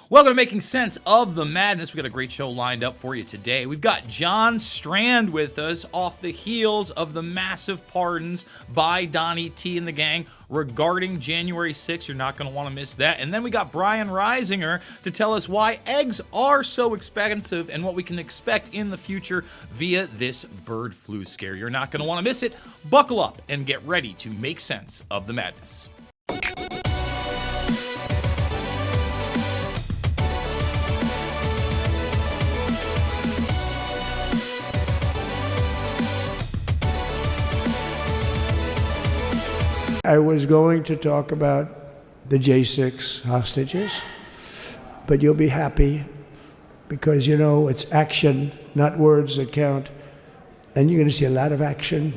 Welcome to Making Sense of the Madness. We've got a great show lined up for you today. We've got John Strand with us off the heels of the massive pardons by Donnie T and the gang regarding January 6th. You're not going to want to miss that. And then we got Brian Reisinger to tell us why eggs are so expensive and what we can expect in the future via this bird flu scare. You're not going to want to miss it. Buckle up and get ready to make sense of the madness. I was going to talk about the J6 hostages, but you'll be happy because, you know, it's action, not words that count. And you're going to see a lot of action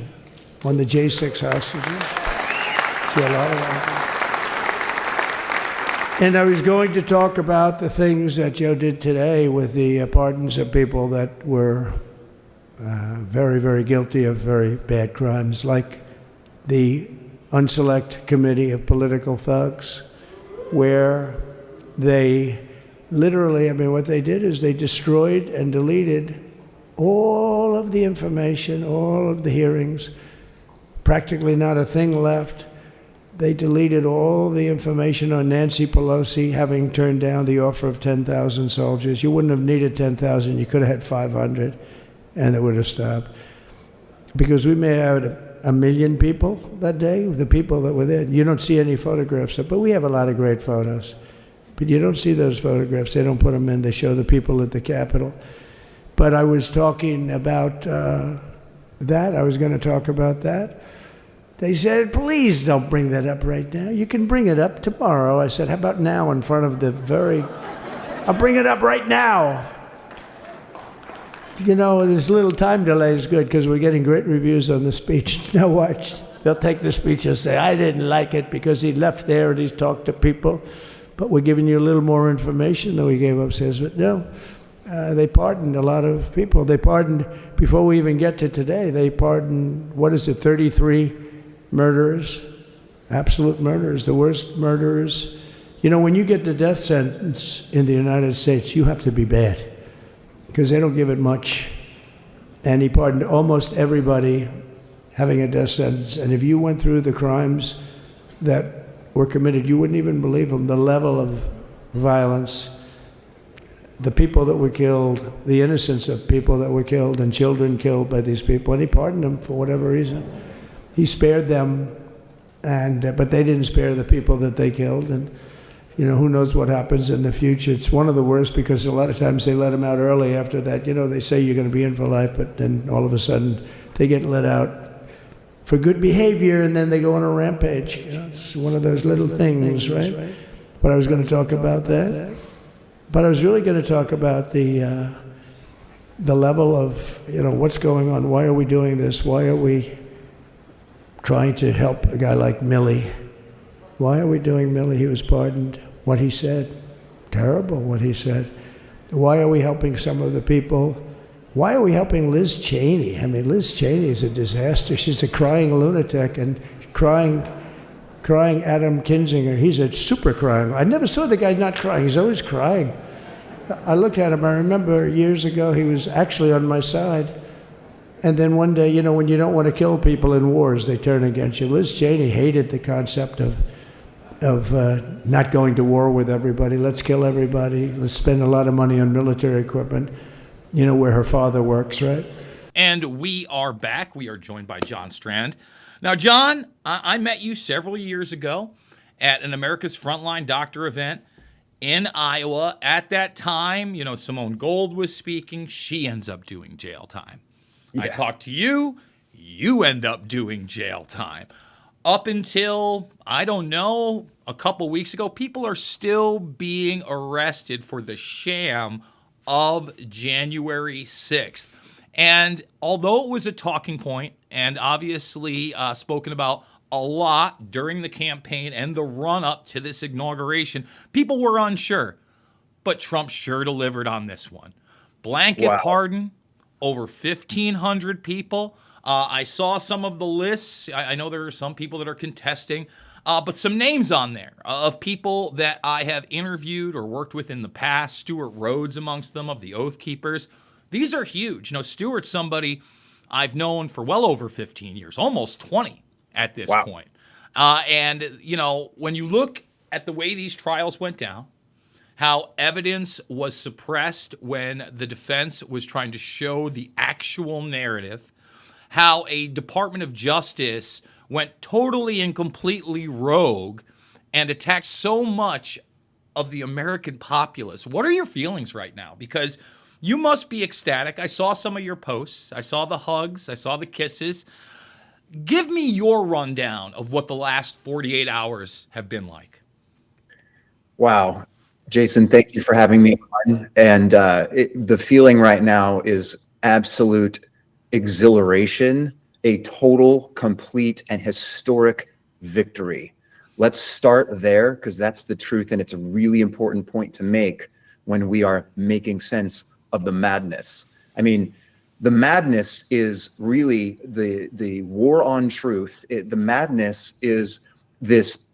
on the J6 hostages. See a lot of action. And I was going to talk about the things that Joe did today with the pardons of people that were very, very guilty of very bad crimes, like the Unselect Committee of Political Thugs, where they literally, what they did is they destroyed and deleted all of the information, all of the hearings, practically not a thing left. They deleted all the information on Nancy Pelosi having turned down the offer of 10,000 soldiers. You wouldn't have needed 10,000, you could have had 500, and it would have stopped. Because we may have had 1 million people that day, the people that were there. You don't see any photographs, but we have a lot of great photos. But you don't see those photographs. They don't put them in. They show the people at the Capitol. But I was talking about that. I was going to talk about that. They said, please don't bring that up right now. You can bring it up tomorrow. I said, how about now in front of the I'll bring it up right now. You know, this little time delay is good because we're getting great reviews on the speech. Now watch. They'll take the speech and say, I didn't like it because he left there and he's talked to people. But we're giving you a little more information than we gave upstairs. But no, they pardoned a lot of people. They pardoned, before we even get to today, they pardoned, 33 murderers, absolute murderers, the worst murderers. You know, when you get the death sentence in the United States, you have to be bad, because they don't give it much. And he pardoned almost everybody having a death sentence. And if you went through the crimes that were committed, you wouldn't even believe them. The level of violence, the people that were killed, the innocence of people that were killed, and children killed by these people. And he pardoned them for whatever reason. He spared them, but they didn't spare the people that they killed. And you know, who knows what happens in the future. It's one of the worst because a lot of times they let them out early after that. You know, they say you're going to be in for life, but then all of a sudden they get let out for good behavior and then they go on a rampage. You know, it's one of those little things, right? But I was going to talk about that. But I was really going to talk about the level of, you know, what's going on. Why are we doing this? Why are we trying to help a guy like Milley? Why are we doing Milley? He was pardoned. What he said, terrible what he said. Why are we helping some of the people? Why are we helping Liz Cheney? Liz Cheney is a disaster. She's a crying lunatic and crying Adam Kinzinger. He's a super crying. I never saw the guy not crying. He's always crying. I looked at him. I remember years ago he was actually on my side. And then one day, you know, when you don't want to kill people in wars, they turn against you. Liz Cheney hated the concept of not going to war with everybody. Let's kill everybody. Let's spend a lot of money on military equipment. You know where her father works, right? And we are back. We are joined by John Strand. Now, John, I met you several years ago at an America's Frontline Doctor event in Iowa. At that time, you know, Simone Gold was speaking. She ends up doing jail time. Yeah. I talked to you. You end up doing jail time. Up until, I don't know, a couple weeks ago, people are still being arrested for the sham of January 6th. And although it was a talking point and obviously spoken about a lot during the campaign and the run-up to this inauguration, people were unsure. But Trump sure delivered on this one. Blanket pardon, over 1,500 people. I saw some of the lists. I know there are some people that are contesting, but some names on there of people that I have interviewed or worked with in the past. Stuart Rhodes amongst them, of the Oath Keepers. These are huge. Stuart's somebody I've known for well over 15 years, almost 20 at this point. And, when you look at the way these trials went down, how evidence was suppressed when the defense was trying to show the actual narrative, how a Department of Justice went totally and completely rogue and attacked so much of the American populace. What are your feelings right now? Because you must be ecstatic. I saw some of your posts. I saw the hugs. I saw the kisses. Give me your rundown of what the last 48 hours have been like. Wow. Jason, thank you for having me on. And the feeling right now is absolute exhilaration, a total, complete, and historic victory. Let's start there, because that's the truth, and it's a really important point to make when we are making sense of the madness. I mean, the madness is really the war on truth. The madness is this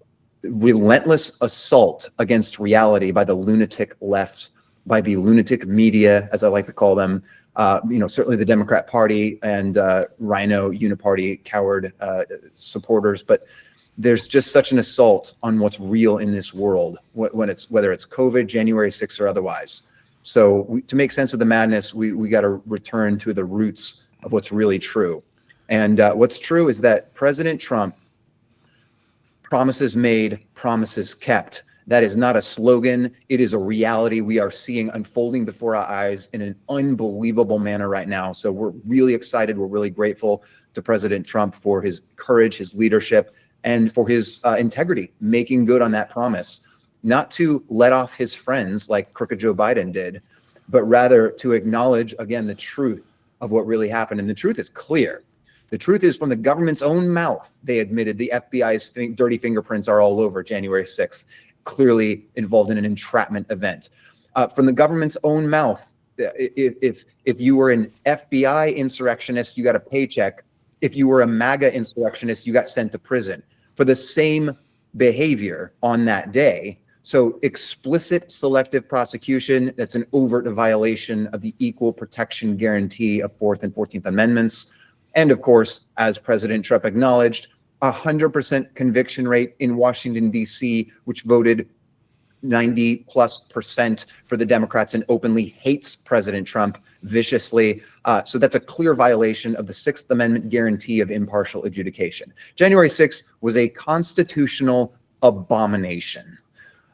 relentless assault against reality by the lunatic left, by the lunatic media, as I like to call them. Certainly the Democrat Party and Rhino Uniparty coward supporters, but there's just such an assault on what's real in this world, whether it's COVID, January 6th, or otherwise. So to make sense of the madness, we got to return to the roots of what's really true. And what's true is that President Trump, promises made, promises kept. That is not a slogan. It is a reality we are seeing unfolding before our eyes in an unbelievable manner right now. So we're really excited. We're really grateful to President Trump for his courage, his leadership, and for his integrity, making good on that promise. Not to let off his friends like crooked Joe Biden did, but rather to acknowledge, again, the truth of what really happened. And the truth is clear. The truth is, from the government's own mouth, they admitted the FBI's dirty fingerprints are all over January 6th, clearly involved in an entrapment event. From the government's own mouth, if you were an FBI insurrectionist, you got a paycheck. If you were a MAGA insurrectionist, you got sent to prison for the same behavior on that day. So explicit selective prosecution, that's an overt violation of the equal protection guarantee of 4th and 14th Amendments. And of course, as President Trump acknowledged, 100% conviction rate in Washington, D.C., which voted 90+% for the Democrats and openly hates President Trump viciously. So that's a clear violation of the 6th Amendment guarantee of impartial adjudication. January 6th was a constitutional abomination.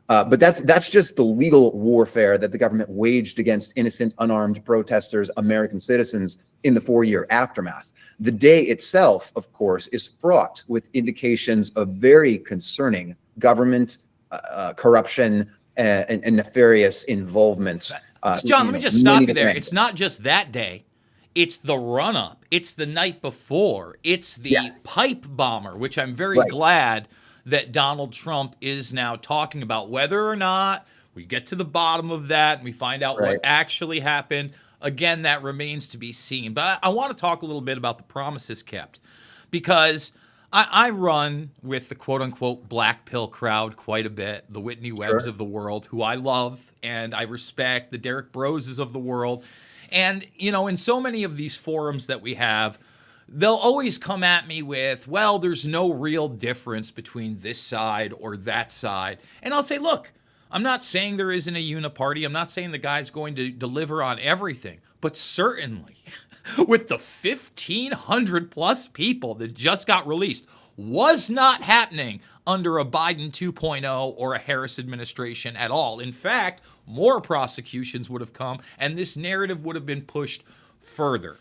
But that's just the legal warfare that the government waged against innocent, unarmed protesters, American citizens, in the 4-year aftermath. The day itself, of course, is fraught with indications of very concerning government corruption and nefarious involvement. John, let me just stop you there. It's not just that day. It's the run-up. It's the night before. It's the pipe bomber, which I'm very glad that Donald Trump is now talking about. Whether or not we get to the bottom of that and we find out what actually happened, again, that remains to be seen. But I want to talk a little bit about the promises kept, because I run with the quote-unquote black pill crowd quite a bit, the Whitney Webbs of the world, who I love and I respect, the Derek Broses of the world. And, in so many of these forums that we have, they'll always come at me with, well, there's no real difference between this side or that side. And I'll say, look, I'm not saying there isn't a uniparty. I'm not saying the guy's going to deliver on everything. But certainly, with the 1,500 plus people that just got released, was not happening under a Biden 2.0 or a Harris administration at all. In fact, more prosecutions would have come, and this narrative would have been pushed further.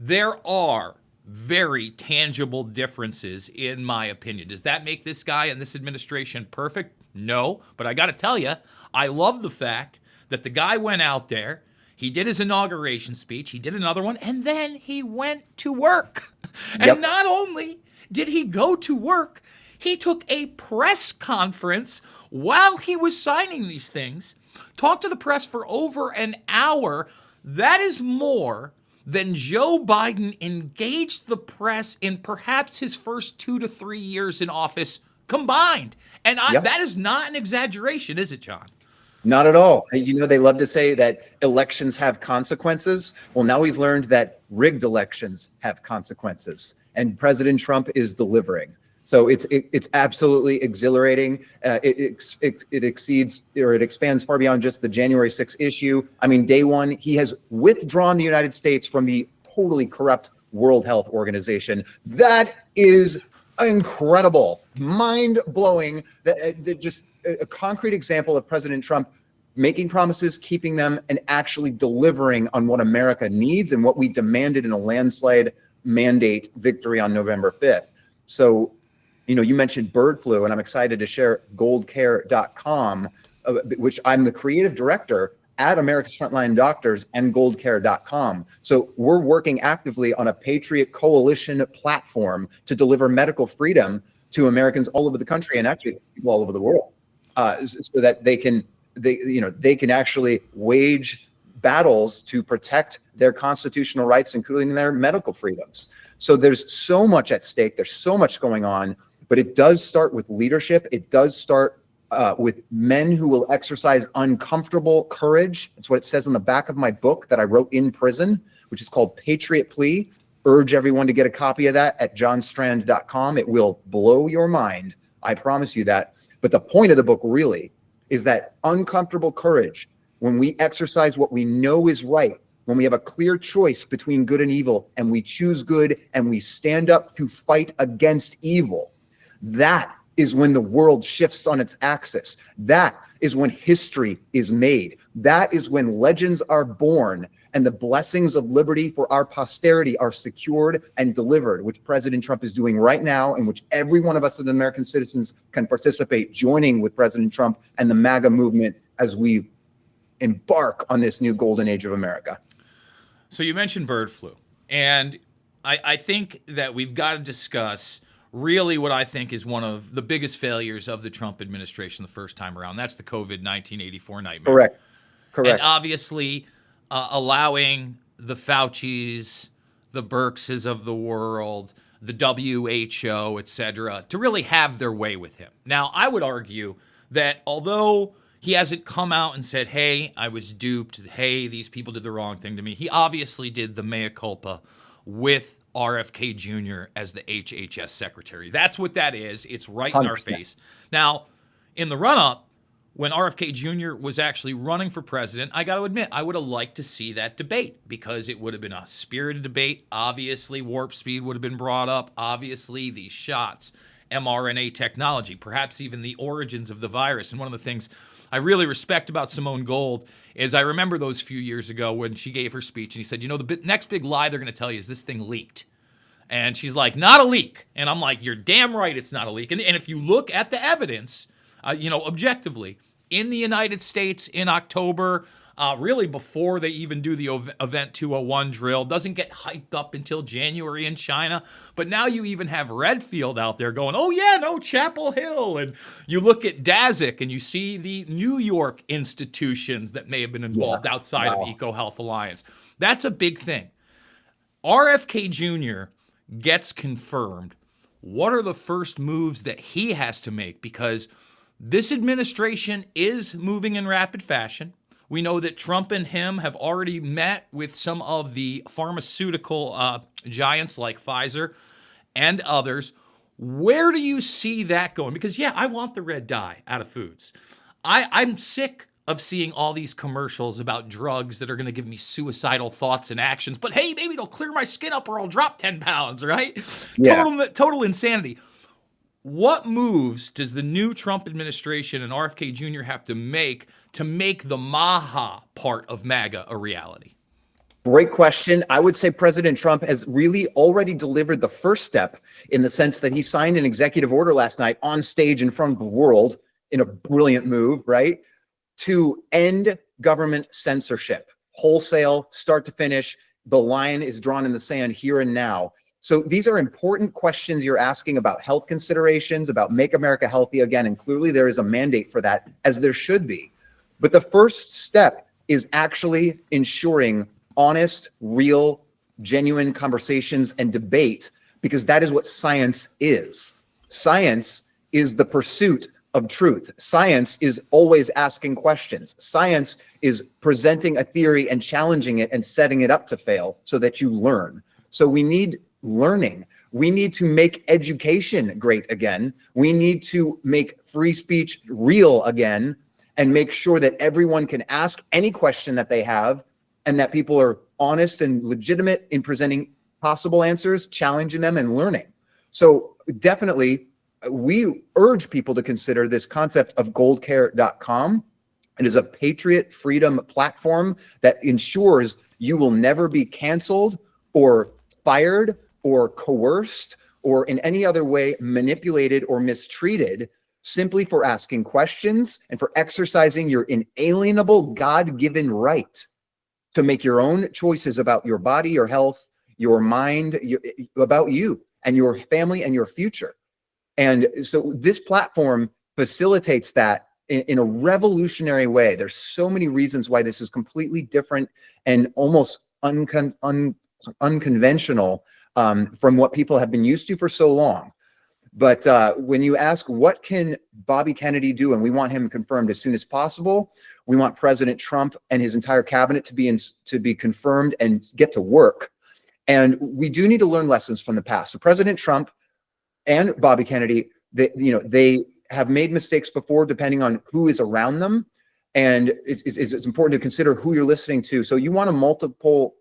There are very tangible differences, in my opinion. Does that make this guy and this administration perfect? No, but I got to tell you, I love the fact that the guy went out there, he did his inauguration speech, he did another one, and then he went to work. And not only did he go to work, he took a press conference while he was signing these things, talked to the press for over an hour. That is more then Joe Biden engaged the press in perhaps his first 2 to 3 years in office combined. And Yep. that is not an exaggeration, is it, John? Not at all. You know, they love to say that elections have consequences. Well, now we've learned that rigged elections have consequences, and President Trump is delivering. So it's absolutely exhilarating. It exceeds, or it expands far beyond just the January 6th issue. I mean, day one, he has withdrawn the United States from the totally corrupt World Health Organization. That is incredible, mind-blowing. Just a concrete example of President Trump making promises, keeping them, and actually delivering on what America needs and what we demanded in a landslide mandate victory on November 5th. So, you know, you mentioned bird flu, and I'm excited to share goldcare.com, which I'm the creative director at America's Frontline Doctors and goldcare.com. So we're working actively on a Patriot Coalition platform to deliver medical freedom to Americans all over the country, and actually people all over the world, so that they can actually wage battles to protect their constitutional rights, including their medical freedoms. So there's so much at stake. There's so much going on, but it does start with leadership. It does start with men who will exercise uncomfortable courage. That's what it says on the back of my book that I wrote in prison, which is called Patriot Plea. Urge everyone to get a copy of that at johnstrand.com. It will blow your mind. I promise you that. But the point of the book really is that uncomfortable courage, when we exercise what we know is right, when we have a clear choice between good and evil, and we choose good and we stand up to fight against evil, that is when the world shifts on its axis. That is when history is made. That is when legends are born and the blessings of liberty for our posterity are secured and delivered, which President Trump is doing right now, and which every one of us as American citizens can participate, joining with President Trump and the MAGA movement as we embark on this new golden age of America. So you mentioned bird flu, and I think that we've got to discuss really what I think is one of the biggest failures of the Trump administration the first time around. That's the COVID 1984 nightmare. Correct. And obviously allowing the Faucis, the Birxes of the world, the WHO, et cetera, to really have their way with him. Now, I would argue that although he hasn't come out and said, hey, I was duped, hey, these people did the wrong thing to me, he obviously did the mea culpa with RFK Jr. as the HHS secretary. That's what that is. It's right in our 100%. face. Now, in the run-up, when RFK Jr. was actually running for president, I got to admit, I would have liked to see that debate because it would have been a spirited debate. Obviously, warp speed would have been brought up. Obviously, these shots, mRNA technology, perhaps even the origins of the virus. And one of the things I really respect about Simone Gold is I remember those few years ago when she gave her speech and he said, you know, the next big lie they're going to tell you is this thing leaked. And she's like, not a leak. And I'm like, you're damn right it's not a leak. And if you look at the evidence, objectively, in the United States in October, really before they even do the Event 201 drill, doesn't get hyped up until January in China. But now you even have Redfield out there going, oh yeah, no, Chapel Hill. And you look at Daszak and you see the New York institutions that may have been involved outside of EcoHealth Alliance. That's a big thing. RFK Jr. gets confirmed. What are the first moves that he has to make? Because this administration is moving in rapid fashion. We know that Trump and him have already met with some of the pharmaceutical giants like Pfizer and others. Where do you see that going? Because, yeah, I want the red dye out of foods. I'm sick of seeing all these commercials about drugs that are going to give me suicidal thoughts and actions. But, hey, maybe it'll clear my skin up or I'll drop 10 pounds, right? Yeah. Total insanity. What moves does the new Trump administration and RFK Jr. have to make the MAHA part of MAGA a reality? Great question. I would say President Trump has really already delivered the first step, in the sense that he signed an executive order last night on stage in front of the world, in a brilliant move, right, to end government censorship, wholesale, start to finish. The line is drawn in the sand here and now. So these are important questions you're asking about health considerations, about Make America Healthy Again, and clearly there is a mandate for that, as there should be. But the first step is actually ensuring honest, real genuine conversations and debate, because that is what science is. Science is the pursuit of truth. Science is always asking questions. Science is presenting a theory and challenging it and setting it up to fail so that you learn. So we need learning. We need to make education great again. We need to make free speech real again and make sure that everyone can ask any question that they have and that people are honest and legitimate in presenting possible answers, challenging them and learning. So definitely, we urge people to consider this concept of goldcare.com. It is a patriot freedom platform that ensures you will never be canceled or fired or coerced or in any other way manipulated or mistreated simply for asking questions and for exercising your inalienable God-given right to make your own choices about your body, your health, your mind, about you and your family and your future. And so this platform facilitates that in a revolutionary way. There's so many reasons why this is completely different and almost unconventional from what people have been used to for so long. But when you ask, what can Bobby Kennedy do? And we want him confirmed as soon as possible. We want President Trump and his entire cabinet to be confirmed and get to work. And we do need to learn lessons from the past. So President Trump and Bobby Kennedy, they have made mistakes before, depending on who is around them. And it's important to consider who you're listening to. So you want a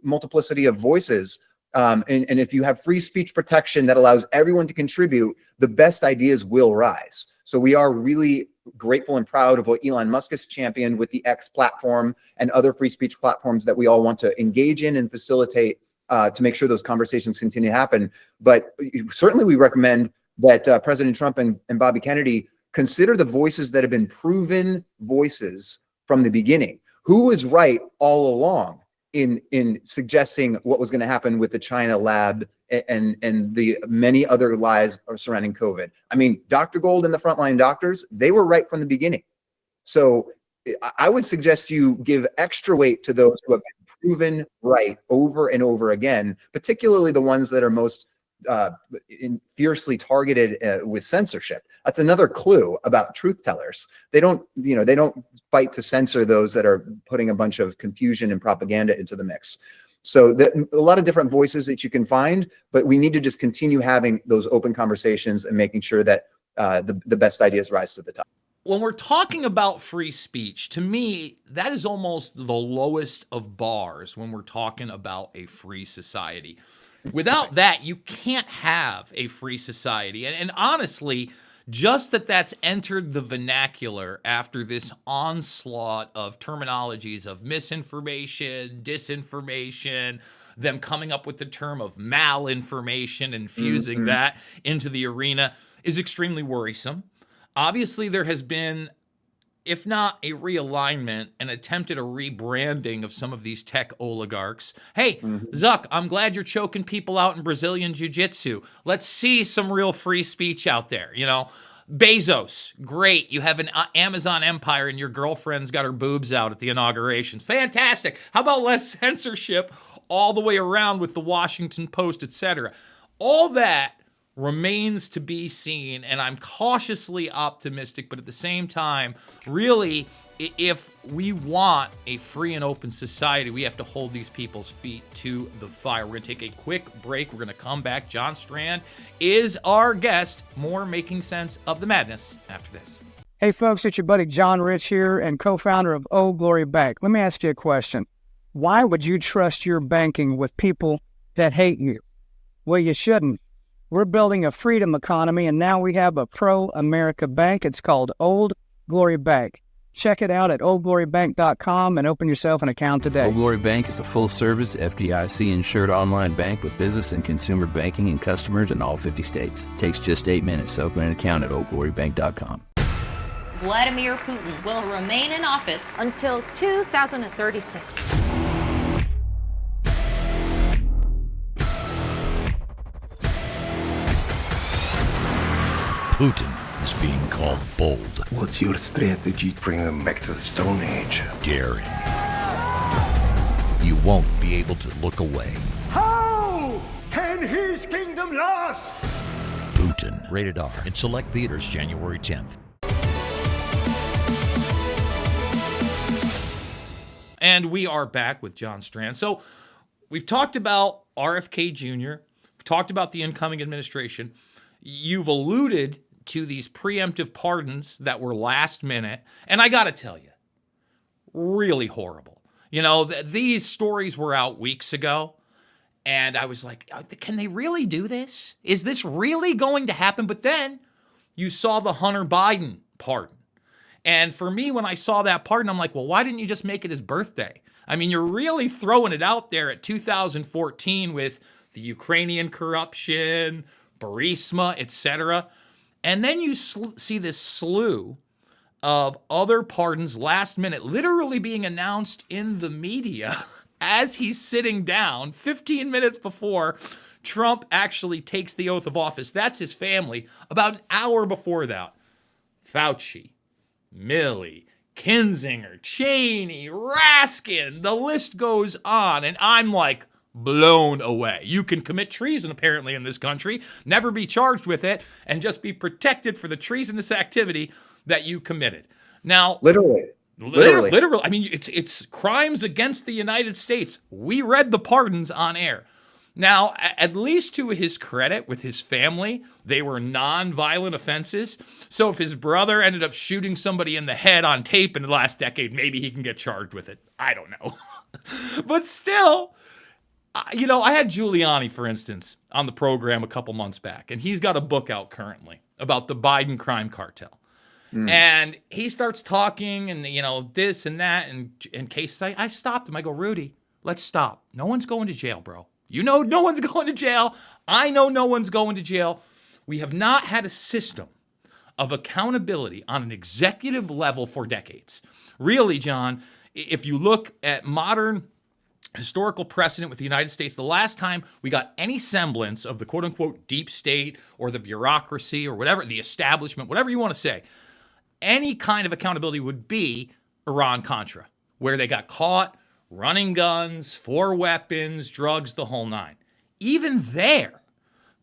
multiplicity of voices. And if you have free speech protection that allows everyone to contribute, the best ideas will rise. So we are really grateful and proud of what Elon Musk has championed with the X platform and other free speech platforms that we all want to engage in and facilitate to make sure those conversations continue to happen. But certainly we recommend that President Trump and Bobby Kennedy consider the voices that have been proven voices from the beginning. Who was right all along in suggesting what was going to happen with the China lab and the many other lies surrounding COVID? I mean, Dr. Gold and the frontline doctors, they were right from the beginning. So I would suggest you give extra weight to those who have been proven right over and over again, particularly the ones that are most fiercely targeted with censorship. That's another clue about truth tellers. They don't fight to censor those that are putting a bunch of confusion and propaganda into the mix. So a lot of different voices that you can find, but we need to just continue having those open conversations and making sure that the best ideas rise to the top. When we're talking about free speech, to me, that is almost the lowest of bars when we're talking about a free society. Without that, you can't have a free society. And honestly, just that's entered the vernacular after this onslaught of terminologies of misinformation, disinformation, them coming up with the term of malinformation and fusing that into the arena is extremely worrisome. Obviously, there has been, if not a realignment, an attempt at a rebranding of some of these tech oligarchs. Hey, Zuck, I'm glad you're choking people out in Brazilian jiu-jitsu. Let's see some real free speech out there, Bezos, great. You have an Amazon empire and your girlfriend's got her boobs out at the inaugurations. Fantastic. How about less censorship all the way around with the Washington Post, etc.? All that remains to be seen, and I'm cautiously optimistic, but at the same time, really, if we want a free and open society, we have to hold these people's feet to the fire. We're going to take a quick break. We're going to come back. John Strand is our guest. More Making Sense of the Madness after this. Hey, folks, it's your buddy John Rich here and co-founder of Old Glory Bank. Let me ask you a question. Why would you trust your banking with people that hate you? Well, you shouldn't. We're building a freedom economy, and now we have a pro-America bank. It's called Old Glory Bank. Check it out at oldglorybank.com and open yourself an account today. Old Glory Bank is a full-service, FDIC-insured online bank with business and consumer banking and customers in all 50 states. It takes just 8 minutes to open an account at oldglorybank.com. Vladimir Putin will remain in office until 2036. Putin is being called bold. What's your strategy? Bring them back to the Stone Age. Daring. You won't be able to look away. How can his kingdom last? Putin, rated R, in select theaters January 10th. And we are back with John Strand. So we've talked about RFK Jr., we've talked about the incoming administration. You've alluded to these preemptive pardons that were last minute. And I got to tell you, really horrible. You know, these stories were out weeks ago. And I was like, can they really do this? Is this really going to happen? But then you saw the Hunter Biden pardon. And for me, when I saw that pardon, I'm like, well, why didn't you just make it his birthday? I mean, you're really throwing it out there at 2014 with the Ukrainian corruption, Burisma, etc. And then you see this slew of other pardons last minute, literally being announced in the media as he's sitting down 15 minutes before Trump actually takes the oath of office. That's his family. About an hour before that, Fauci, Milley, Kinzinger, Cheney, Raskin, the list goes on. And I'm like blown away. You can commit treason apparently in this country, never be charged with it, and just be protected for the treasonous activity that you committed. Now, Literally. I mean, it's crimes against the United States. We read the pardons on air. Now, at least to his credit, with his family, they were non-violent offenses. So if his brother ended up shooting somebody in the head on tape in the last decade, maybe he can get charged with it. I don't know. But still, you know, I had Giuliani, for instance, on the program a couple months back, and he's got a book out currently about the Biden crime cartel. And he starts talking and, you know, this and that and in cases. I stopped him. I go, Rudy, let's stop. No one's going to jail, bro. You know no one's going to jail. I know no one's going to jail. We have not had a system of accountability on an executive level for decades. Really, John, if you look at modern historical precedent with the United States, the last time we got any semblance of the quote-unquote deep state or the bureaucracy or whatever, the establishment, whatever you want to say, any kind of accountability would be Iran-Contra, where they got caught running guns, for weapons, drugs, the whole nine. Even there,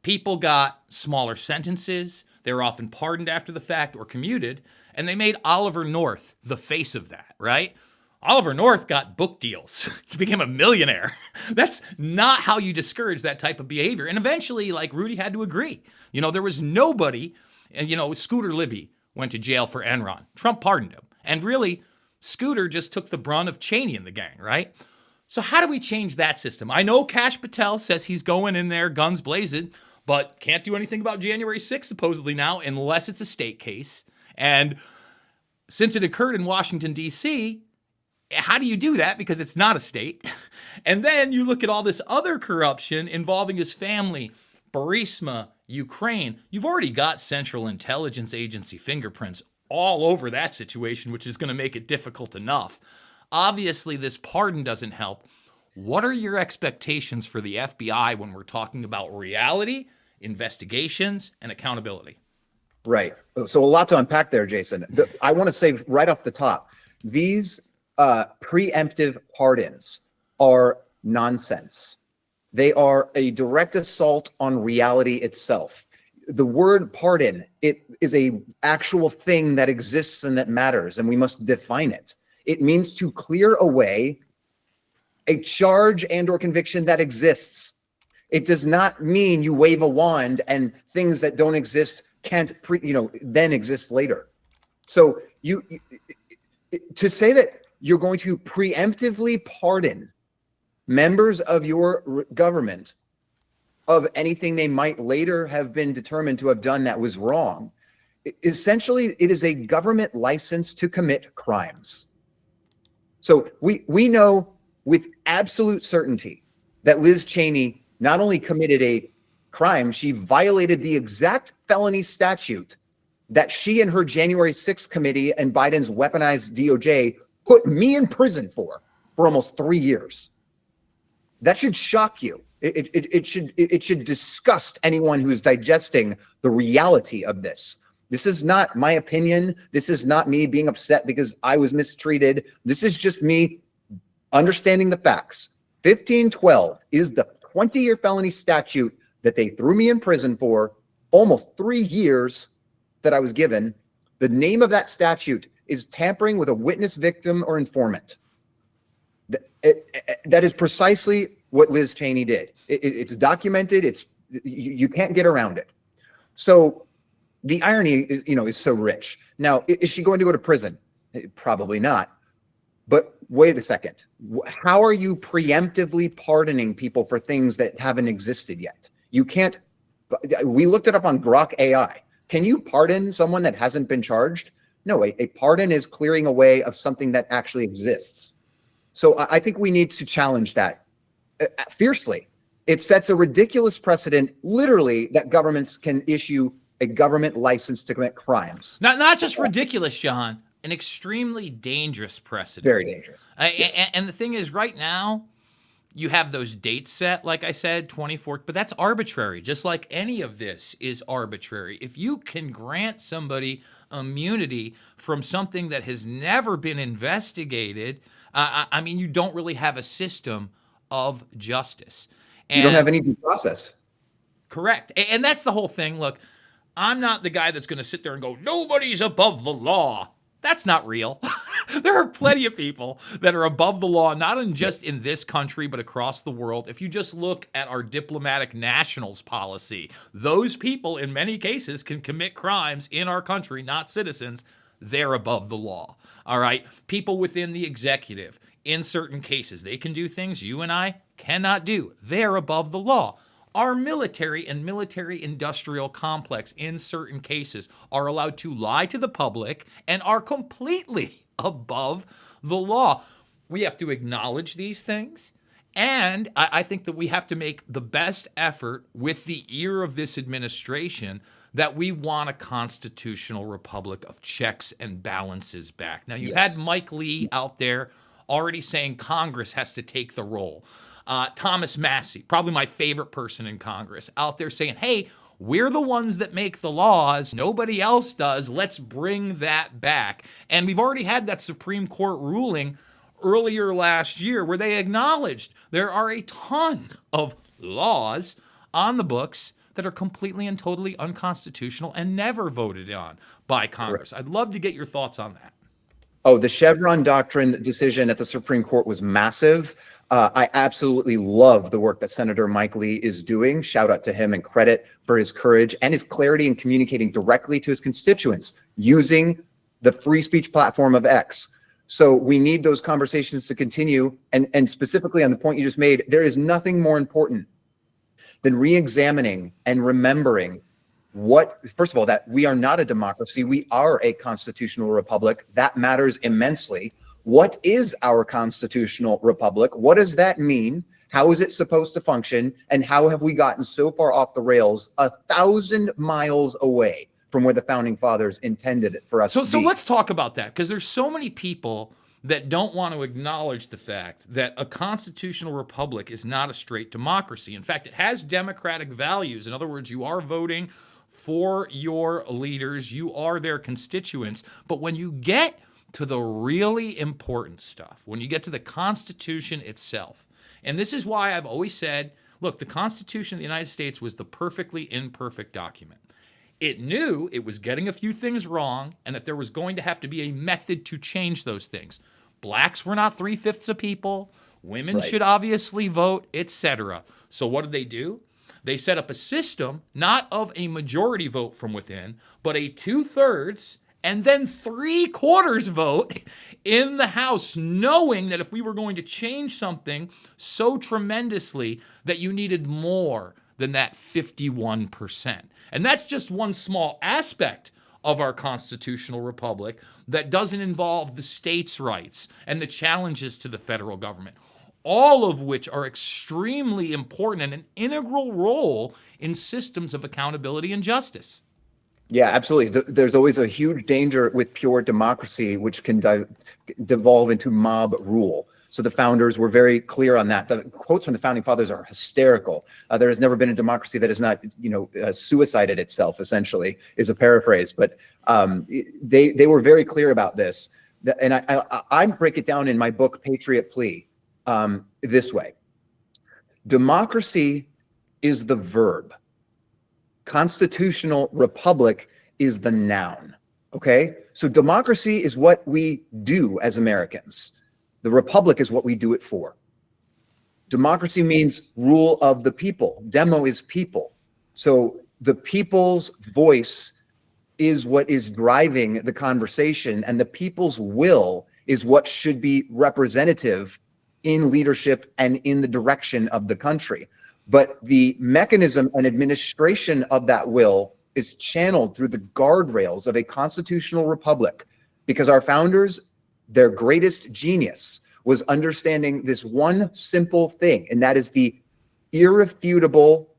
people got smaller sentences. They were often pardoned after the fact or commuted, and they made Oliver North the face of that, right? Oliver North got book deals. He became a millionaire. That's not how you discourage that type of behavior. And eventually, like, Rudy had to agree. You know, there was nobody, and, you know, Scooter Libby went to jail for Enron. Trump pardoned him. And really, Scooter just took the brunt of Cheney and the gang, right? So how do we change that system? I know Kash Patel says he's going in there guns blazing, but can't do anything about January 6th supposedly now unless it's a state case. And since it occurred in Washington, D.C., how do you do that? Because it's not a state. And then you look at all this other corruption involving his family, Burisma, Ukraine. You've already got Central Intelligence Agency fingerprints all over that situation, which is going to make it difficult enough. Obviously, this pardon doesn't help. What are your expectations for the FBI when we're talking about reality, investigations, and accountability? Right. So a lot to unpack there, Jason. I want to say right off the top, these preemptive pardons are nonsense. They are a direct assault on reality itself. The word pardon, it is a actual thing that exists and that matters, and we must define it. It means to clear away a charge and or conviction that exists. It does not mean you wave a wand and things that don't exist can't then exist later. So to say that you're going to preemptively pardon members of your government of anything they might later have been determined to have done that was wrong, essentially it is a government license to commit crimes. So we know with absolute certainty that Liz Cheney not only committed a crime, she violated the exact felony statute that she and her January 6th committee and Biden's weaponized DOJ put me in prison for almost 3 years. That should shock you. It should disgust anyone who is digesting the reality of this. This is not my opinion. This is not me being upset because I was mistreated. This is just me understanding the facts. 1512 is the 20-year felony statute that they threw me in prison for, almost 3 years that I was given. The name of that statute is tampering with a witness, victim, or informant. That is precisely what Liz Cheney did. It's documented. You can't get around it. So the irony is so rich. Now, is she going to go to prison? Probably not. But wait a second. How are you preemptively pardoning people for things that haven't existed yet? You can't. We looked it up on Grok AI. Can you pardon someone that hasn't been charged? No, a pardon is clearing away of something that actually exists. So I think we need to challenge that fiercely. It sets a ridiculous precedent, literally, that governments can issue a government license to commit crimes. Not just ridiculous, John, an extremely dangerous precedent. Very dangerous. Yes. And the thing is, right now, you have those dates set, like I said, 24, but that's arbitrary, just like any of this is arbitrary. If you can grant somebody immunity from something that has never been investigated, I mean, you don't really have a system of justice. And you don't have any due process. Correct. And that's the whole thing. Look, I'm not the guy that's going to sit there and go, nobody's above the law. That's not real. There are plenty of people that are above the law, not just in this country, but across the world. If you just look at our diplomatic nationals policy, those people in many cases can commit crimes in our country, not citizens. They're above the law. All right. People within the executive, in certain cases, they can do things you and I cannot do. They're above the law. Our military and military-industrial complex, in certain cases, are allowed to lie to the public and are completely above the law. We have to acknowledge these things, and I think that we have to make the best effort with the ear of this administration that we want a constitutional republic of checks and balances back. Now, you've had Mike Lee out there already saying Congress has to take the role. Thomas Massey, probably my favorite person in Congress, out there saying, hey, we're the ones that make the laws. Nobody else does. Let's bring that back. And we've already had that Supreme Court ruling earlier last year where they acknowledged there are a ton of laws on the books that are completely and totally unconstitutional and never voted on by Congress. Correct. I'd love to get your thoughts on that. Oh, the Chevron doctrine decision at the Supreme Court was massive. I absolutely love the work that Senator Mike Lee is doing. Shout out to him and credit for his courage and his clarity in communicating directly to his constituents using the free speech platform of X. So we need those conversations to continue. And specifically on the point you just made, there is nothing more important than re-examining and remembering first of all, that we are not a democracy. We are a constitutional republic. That matters immensely. What is our constitutional republic? What does that mean? How is it supposed to function? And how have we gotten so far off the rails, 1,000 miles away from where the founding fathers intended it for us to be? So let's talk about that, because there's so many people that don't want to acknowledge the fact that a constitutional republic is not a straight democracy. In fact, it has democratic values. In other words, you are voting for your leaders, you are their constituents. But when you get to the really important stuff, when you get to the Constitution itself, and this is why I've always said, look, the Constitution of the United States was the perfectly imperfect document. It knew it was getting a few things wrong and that there was going to have to be a method to change those things. Blacks were not 3/5 of people. Women should obviously vote, etc. So what did they do? They set up a system, not of a majority vote from within, but a 2/3 and then 3/4 vote in the House, knowing that if we were going to change something so tremendously that you needed more than that 51%. And that's just one small aspect of our constitutional republic that doesn't involve the states' rights and the challenges to the federal government, all of which are extremely important and an integral role in systems of accountability and justice. Yeah, absolutely. There's always a huge danger with pure democracy, which can devolve into mob rule. So the founders were very clear on that. The quotes from the founding fathers are hysterical. There has never been a democracy that has not, suicided itself, essentially, is a paraphrase. But they were very clear about this. And I break it down in my book, Patriot Plea, this way. Democracy is the verb. Constitutional republic is the noun. Okay? So democracy is what we do as Americans. The republic is what we do it for. Democracy means rule of the people. Demo is people. So the people's voice is what is driving the conversation, and the people's will is what should be representative in leadership and in the direction of the country. But the mechanism and administration of that will is channeled through the guardrails of a constitutional republic, because our founders, their greatest genius was understanding this one simple thing, and that is the irrefutable,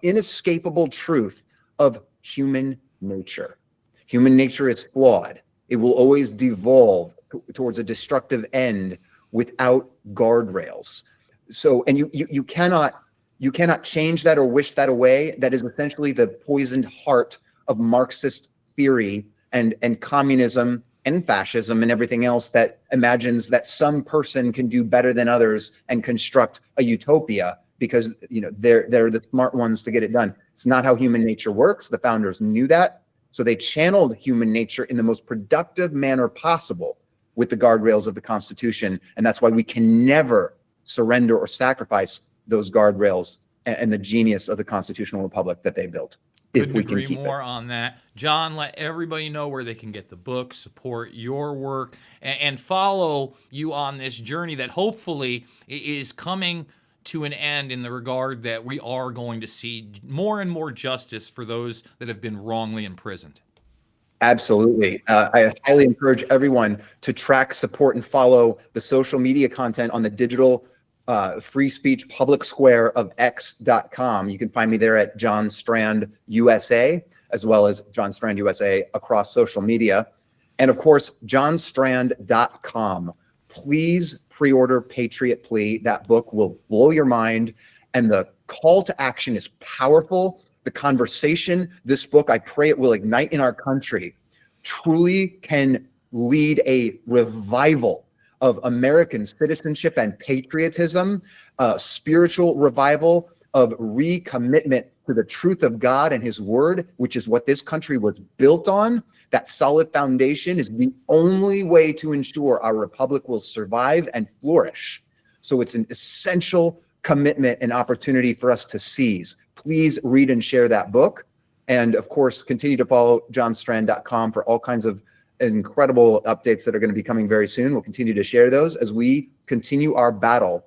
inescapable truth of human nature. Human nature is flawed. It will always devolve towards a destructive end without guardrails. So, and you cannot change that or wish that away. That is essentially the poisoned heart of Marxist theory and communism and fascism and everything else that imagines that some person can do better than others and construct a utopia because they're the smart ones to get it done. It's not how human nature works. The founders knew that. So they channeled human nature in the most productive manner possible with the guardrails of the Constitution. And that's why we can never surrender or sacrifice those guardrails and the genius of the constitutional republic that they built. Couldn't agree more on that. John, let everybody know where they can get the book, support your work, and follow you on this journey that hopefully is coming to an end in the regard that we are going to see more and more justice for those that have been wrongly imprisoned. Absolutely. I highly encourage everyone to track, support, and follow the social media content on the digital free speech public square of x.com. You can find me there at John Strand USA, as well as John Strand USA across social media. And of course, johnstrand.com. Please pre-order Patriot Plea. That book will blow your mind. And the call to action is powerful. The conversation, this book, I pray it will ignite in our country, truly can lead a revival of American citizenship and patriotism, spiritual revival of recommitment to the truth of God and his word, which is what this country was built on. That solid foundation is the only way to ensure our republic will survive and flourish. So it's an essential commitment and opportunity for us to seize. Please read and share that book. And of course, continue to follow johnstrand.com for all kinds of incredible updates that are going to be coming very soon. We'll continue to share those as we continue our battle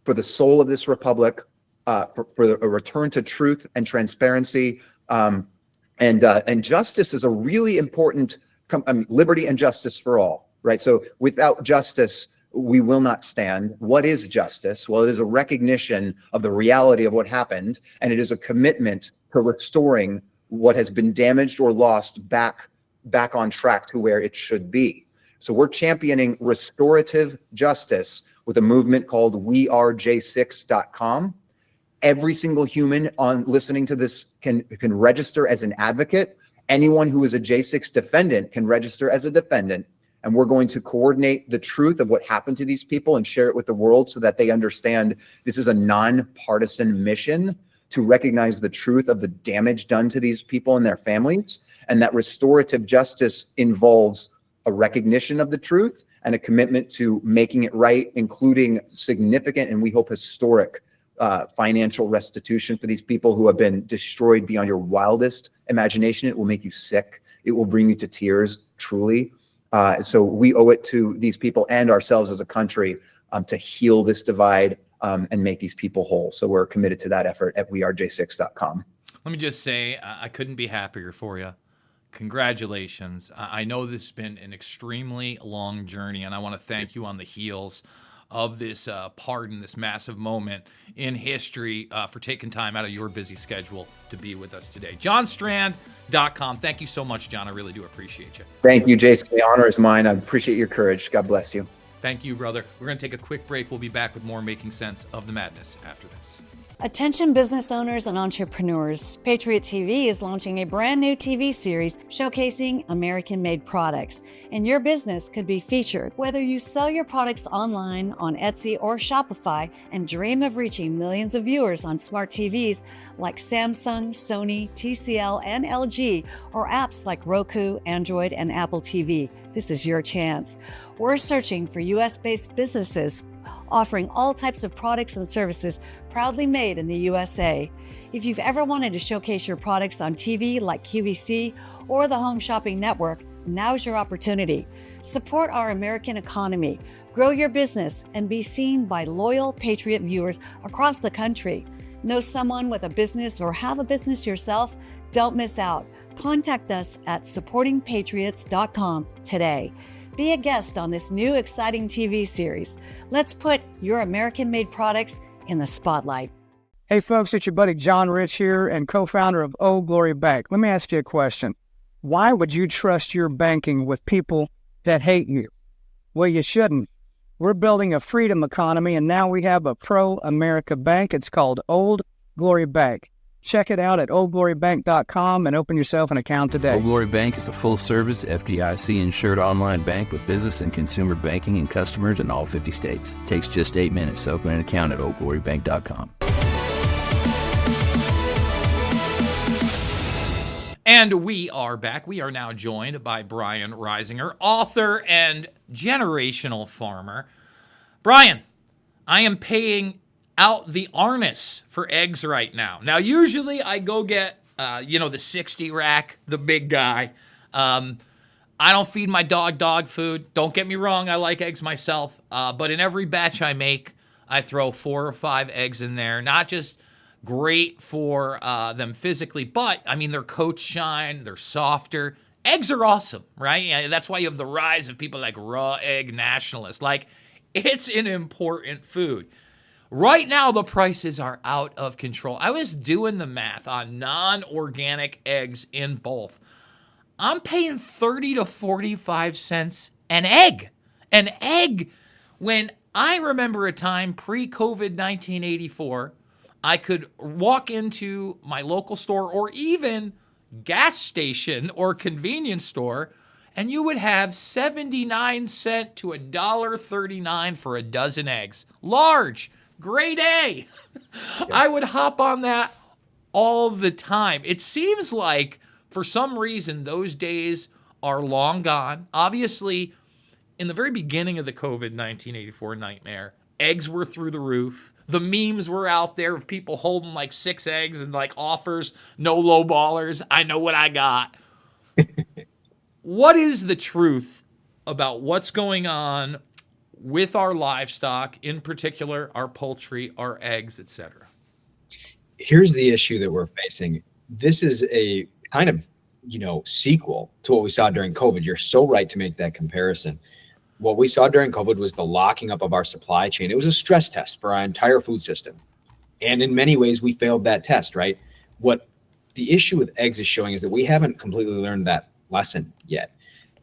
for the soul of this republic, for a return to truth and transparency. And justice is a really important, liberty and justice for all, right? So without justice, we will not stand. What is justice? Well, it is a recognition of the reality of what happened, and it is a commitment to restoring what has been damaged or lost back on track to where it should be. So we're championing restorative justice with a movement called wearej6.com. Every single human on listening to this can register as an advocate. Anyone who is a J6 defendant can register as a defendant. And we're going to coordinate the truth of what happened to these people and share it with the world so that they understand this is a nonpartisan mission to recognize the truth of the damage done to these people and their families. And that restorative justice involves a recognition of the truth and a commitment to making it right, including significant and we hope historic financial restitution for these people who have been destroyed beyond your wildest imagination. It will make you sick. It will bring you to tears, truly. So we owe it to these people and ourselves as a country to heal this divide and make these people whole. So we're committed to that effort at wearej6.com. Let me just say, I couldn't be happier for you. Congratulations. I know this has been an extremely long journey, and I want to thank you on the heels of this pardon, this massive moment in history, for taking time out of your busy schedule to be with us today. johnstrand.com. Thank you so much, John. I really do appreciate you. Thank you, Jason. The honor is mine. I appreciate your courage. God bless you. Thank you, brother. We're going to take a quick break. We'll be back with more Making Sense of the Madness after this. Attention business owners and entrepreneurs, Patriot TV is launching a brand new TV series showcasing American-made products, and your business could be featured. Whether you sell your products online on Etsy or Shopify and dream of reaching millions of viewers on smart TVs like Samsung, Sony, TCL, and LG, or apps like Roku, Android, and Apple TV, this is your chance. We're searching for US-based businesses offering all types of products and services proudly made in the USA. If you've ever wanted to showcase your products on TV like QVC or the Home Shopping Network, now's your opportunity. Support our American economy, grow your business, and be seen by loyal Patriot viewers across the country. Know someone with a business or have a business yourself? Don't miss out. Contact us at supportingpatriots.com today. Be a guest on this new exciting TV series. Let's put your American-made products in the spotlight. Hey folks, it's your buddy John Rich here and co-founder of Old Glory Bank. Let me ask you a question. Why would you trust your banking with people that hate you? Well, you shouldn't. We're building a freedom economy, and now we have a pro-America bank. It's called Old Glory Bank. Check it out at oldglorybank.com and open yourself an account today. Old Glory Bank is a full-service, FDIC-insured online bank with business and consumer banking and customers in all 50 states. Takes just 8 minutes to open an account at oldglorybank.com. And we are back. We are now joined by Brian Reisinger, author and generational farmer. Brian, I am paying out the arnis for eggs right now. Now, usually I go get, the 60 rack, the big guy. I don't feed my dog food. Don't get me wrong, I like eggs myself. But in every batch I make, I throw 4 or 5 eggs in there. Not just great for them physically, but, they're coach shine, they're softer. Eggs are awesome, right? Yeah, that's why you have the rise of people like raw egg nationalists. Like, it's an important food. Right now, the prices are out of control. I was doing the math on non-organic eggs in both. I'm paying 30 to 45 cents an egg. An egg. When I remember a time pre-COVID 1984, I could walk into my local store or even gas station or convenience store, and you would have 79 cents to $1.39 for a dozen eggs. Large. Grade A. I would hop on that all the time. It seems like, for some reason, those days are long gone. Obviously, in the very beginning of the COVID 1984 nightmare, eggs were through the roof. The memes were out there of people holding like 6 eggs and like offers, no low ballers. I know what I got. What is the truth about what's going on with our livestock, in particular our poultry, our eggs, etc.? Here's the issue that we're facing. This is a kind of, sequel to what we saw during COVID. You're so right to make that comparison. What we saw during COVID was the locking up of our supply chain. It was a stress test for our entire food system. And in many ways, we failed that test, right? What the issue with eggs is showing is that we haven't completely learned that lesson yet.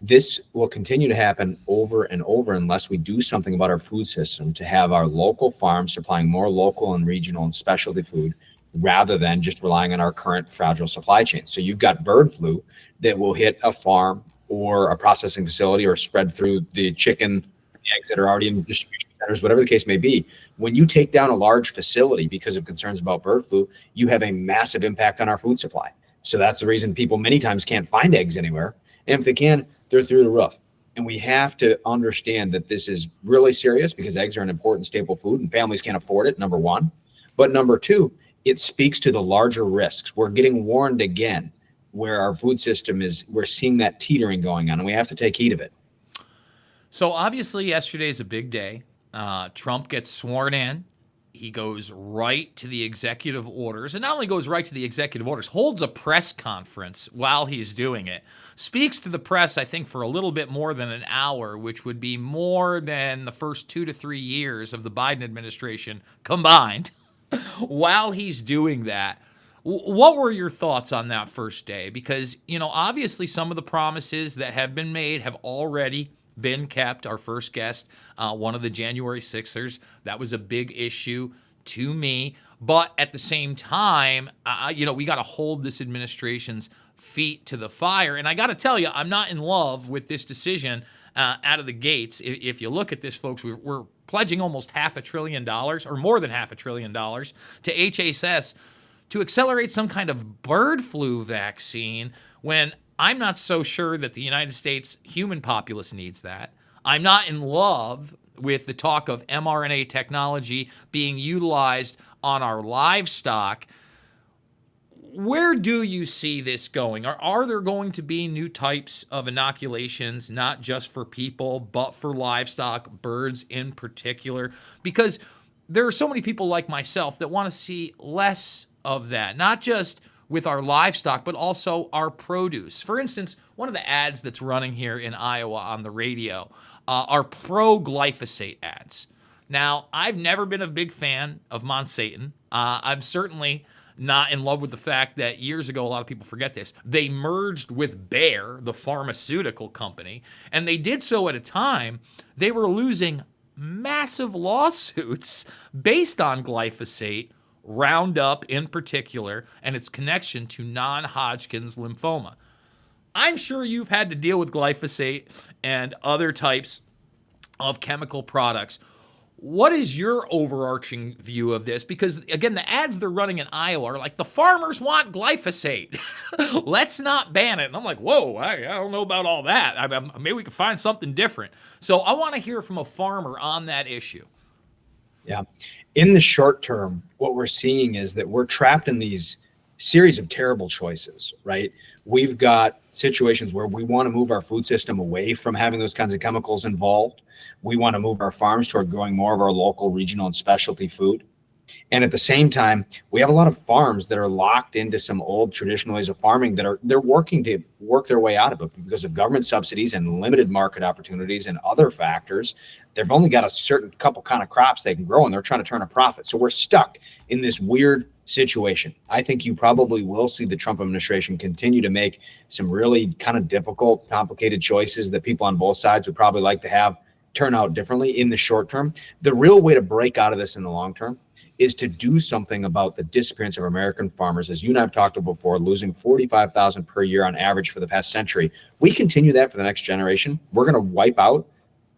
This will continue to happen over and over unless we do something about our food system to have our local farms supplying more local and regional and specialty food rather than just relying on our current fragile supply chain. So you've got bird flu that will hit a farm or a processing facility or spread through the chicken, the eggs that are already in distribution centers, whatever the case may be. When you take down a large facility because of concerns about bird flu, you have a massive impact on our food supply. So that's the reason people many times can't find eggs anywhere. And if they can, they're through the roof. And we have to understand that this is really serious because eggs are an important staple food and families can't afford it, number one. But number two, it speaks to the larger risks. We're getting warned again where our food system is, we're seeing that teetering going on, and we have to take heed of it. So obviously yesterday is a big day. Trump gets sworn in. He goes right to the executive orders, and not only goes right to the executive orders, holds a press conference while he's doing it. Speaks to the press, I think, for a little bit more than an hour, which would be more than the first 2 to 3 years of the Biden administration combined. While he's doing that, what were your thoughts on that first day? Because, obviously some of the promises that have been made have already been kept. Our first guest, one of the January 6ers, that was a big issue. to me. But at the same time, we got to hold this administration's feet to the fire. And I got to tell you, I'm not in love with this decision out of the gates. If you look at this, folks, we're pledging almost $500 billion or more than $500 billion to HHS to accelerate some kind of bird flu vaccine when I'm not so sure that the United States human populace needs that. I'm not in love with the talk of mRNA technology being utilized on our livestock. Where do you see this going? Are there going to be new types of inoculations, not just for people, but for livestock, birds in particular? Because there are so many people like myself that want to see less of that, not just with our livestock, but also our produce. For instance, one of the ads that's running here in Iowa on the radio are pro-glyphosate ads. Now, I've never been a big fan of Monsanto. I'm certainly not in love with the fact that years ago, a lot of people forget this, they merged with Bayer, the pharmaceutical company, and they did so at a time they were losing massive lawsuits based on glyphosate, Roundup in particular, and its connection to non-Hodgkin's lymphoma. I'm sure you've had to deal with glyphosate and other types of chemical products. What is your overarching view of this? Because, again, the ads they're running in Iowa are like, the farmers want glyphosate. Let's not ban it. And I'm like, whoa, I don't know about all that. Maybe we can find something different. So I want to hear from a farmer on that issue. Yeah. In the short term, what we're seeing is that we're trapped in these series of terrible choices, right? We've got situations where we want to move our food system away from having those kinds of chemicals involved. We want to move our farms toward growing more of our local, regional, and specialty food. And at the same time, we have a lot of farms that are locked into some old traditional ways of farming that they're working to work their way out of it because of government subsidies and limited market opportunities and other factors. They've only got a certain couple kind of crops they can grow, and they're trying to turn a profit. So we're stuck in this weird situation. I think you probably will see the Trump administration continue to make some really kind of difficult, complicated choices that people on both sides would probably like to have turn out differently in the short term. The real way to break out of this in the long term is to do something about the disappearance of American farmers. As you and I have talked about before, losing 45,000 per year on average for the past century. We continue that for the next generation, we're going to wipe out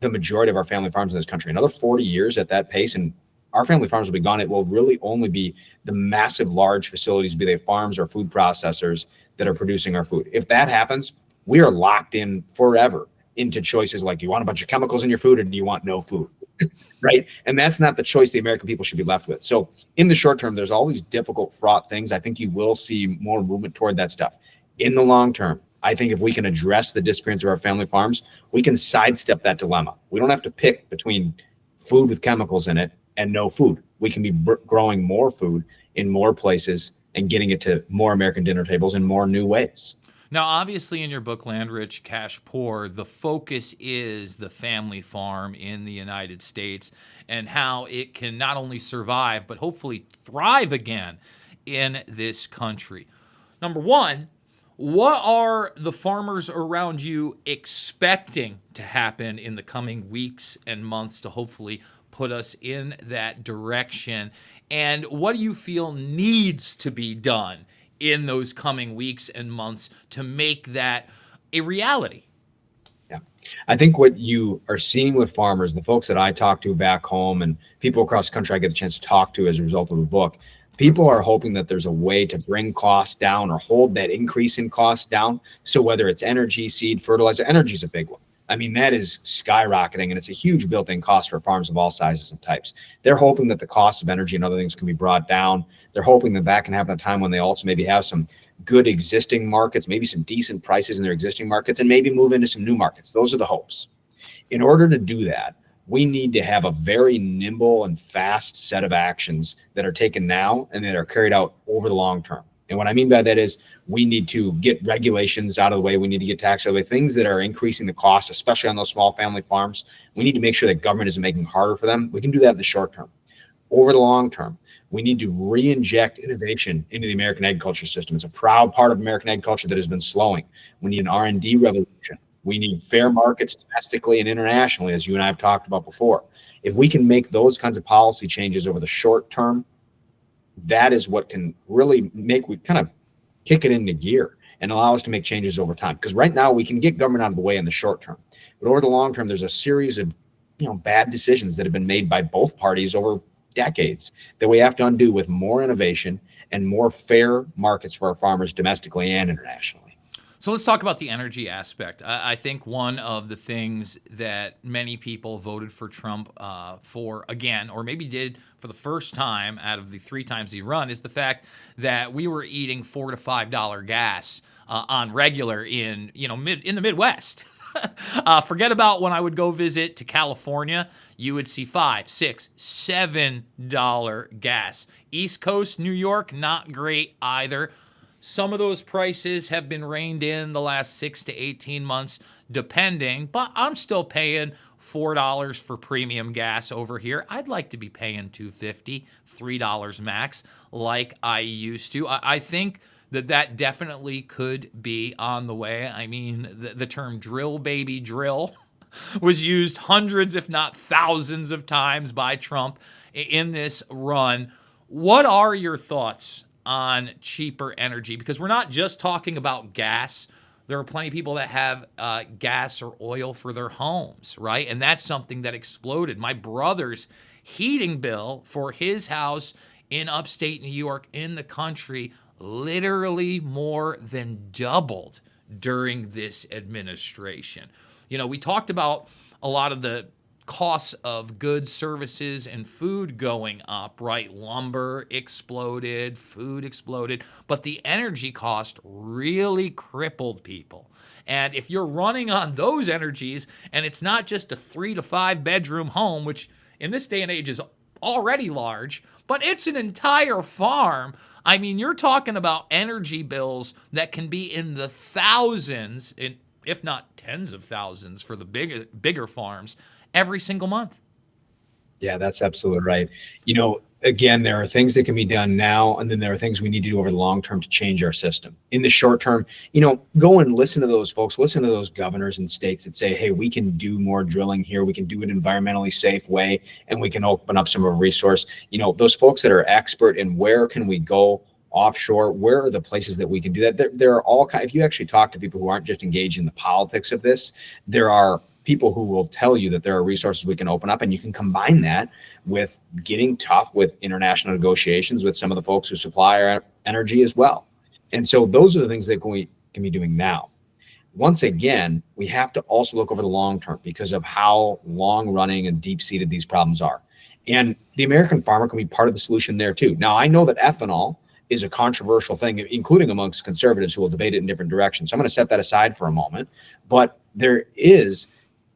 the majority of our family farms in this country. Another 40 years at that pace, and our family farms will be gone. It will really only be the massive, large facilities, be they farms or food processors, that are producing our food. If that happens, we are locked in forever into choices like, do you want a bunch of chemicals in your food or do you want no food? Right? And that's not the choice the American people should be left with. So in the short term, there's all these difficult, fraught things. I think you will see more movement toward that stuff. In the long term, I think if we can address the disappearance of our family farms, we can sidestep that dilemma. We don't have to pick between food with chemicals in it and no food. We can be growing more food in more places and getting it to more American dinner tables in more new ways. Now, obviously, in your book, Land Rich, Cash Poor, the focus is the family farm in the United States and how it can not only survive, but hopefully thrive again in this country. Number one, what are the farmers around you expecting to happen in the coming weeks and months to hopefully put us in that direction? And what do you feel needs to be done in those coming weeks and months to make that a reality? Yeah. I think what you are seeing with farmers, the folks that I talk to back home and people across the country I get the chance to talk to as a result of the book, people are hoping that there's a way to bring costs down or hold that increase in costs down. So whether it's energy, seed, fertilizer, energy is a big one. I mean, that is skyrocketing, and it's a huge built-in cost for farms of all sizes and types. They're hoping that the cost of energy and other things can be brought down. They're hoping that that can happen at a time when they also maybe have some good existing markets, maybe some decent prices in their existing markets, and maybe move into some new markets. Those are the hopes. In order to do that, we need to have a very nimble and fast set of actions that are taken now and that are carried out over the long term. And what I mean by that is we need to get regulations out of the way. We need to get tax out of the way. Things that are increasing the cost, especially on those small family farms, we need to make sure that government isn't making it harder for them. We can do that in the short term. Over the long term, we need to re-inject innovation into the American agriculture system. It's a proud part of American agriculture that has been slowing. We need an R&D revolution. We need fair markets domestically and internationally, as you and I have talked about before. If we can make those kinds of policy changes over the short term, that is what can really we kind of kick it into gear and allow us to make changes over time. Because right now we can get government out of the way in the short term, but over the long term, there's a series of bad decisions that have been made by both parties over decades that we have to undo with more innovation and more fair markets for our farmers domestically and internationally. So let's talk about the energy aspect. I think one of the things that many people voted for Trump for again, or maybe did for the first time out of the 3 times he run, is the fact that we were eating $4 to $5 gas on regular in in the Midwest. Forget about when I would go visit to California. You would see $5, $6, $7 gas. East Coast, New York, not great either. Some of those prices have been reined in the last 6 to 18 months, depending, but I'm still paying $4 for premium gas over here. I'd like to be paying $2.50, $3 max like I used to. I think that definitely could be on the way. I mean, the term drill baby drill was used hundreds, if not thousands of times by Trump in this run. What are your thoughts on cheaper energy? Because we're not just talking about gas. There are plenty of people that have gas or oil for their homes, right? And that's something that exploded. My brother's heating bill for his house in upstate New York in the country literally more than doubled during this administration. We talked about a lot of the costs of goods, services, and food going up, right? Lumber exploded, food exploded, but the energy cost really crippled people. And if you're running on those energies, and it's not just a 3 to 5 bedroom home, which in this day and age is already large, but it's an entire farm. I mean, you're talking about energy bills that can be in the thousands, if not tens of thousands for the bigger farms every single month. Yeah, that's absolutely right. Again, there are things that can be done now, and then there are things we need to do over the long term to change our system. In the short term, go and listen to those folks, listen to those governors and states that say, hey, we can do more drilling here. We can do it in an environmentally safe way, and we can open up some of our resource. Those folks that are expert in where can we go offshore, where are the places that we can do that? There are all kinds. If you actually talk to people who aren't just engaged in the politics of this, there are people who will tell you that there are resources we can open up, and you can combine that with getting tough with international negotiations with some of the folks who supply our energy as well. And so those are the things that we can be doing now. Once again, we have to also look over the long term because of how long running and deep seated these problems are. And the American farmer can be part of the solution there too. Now, I know that ethanol is a controversial thing, including amongst conservatives who will debate it in different directions. So I'm going to set that aside for a moment. But there is,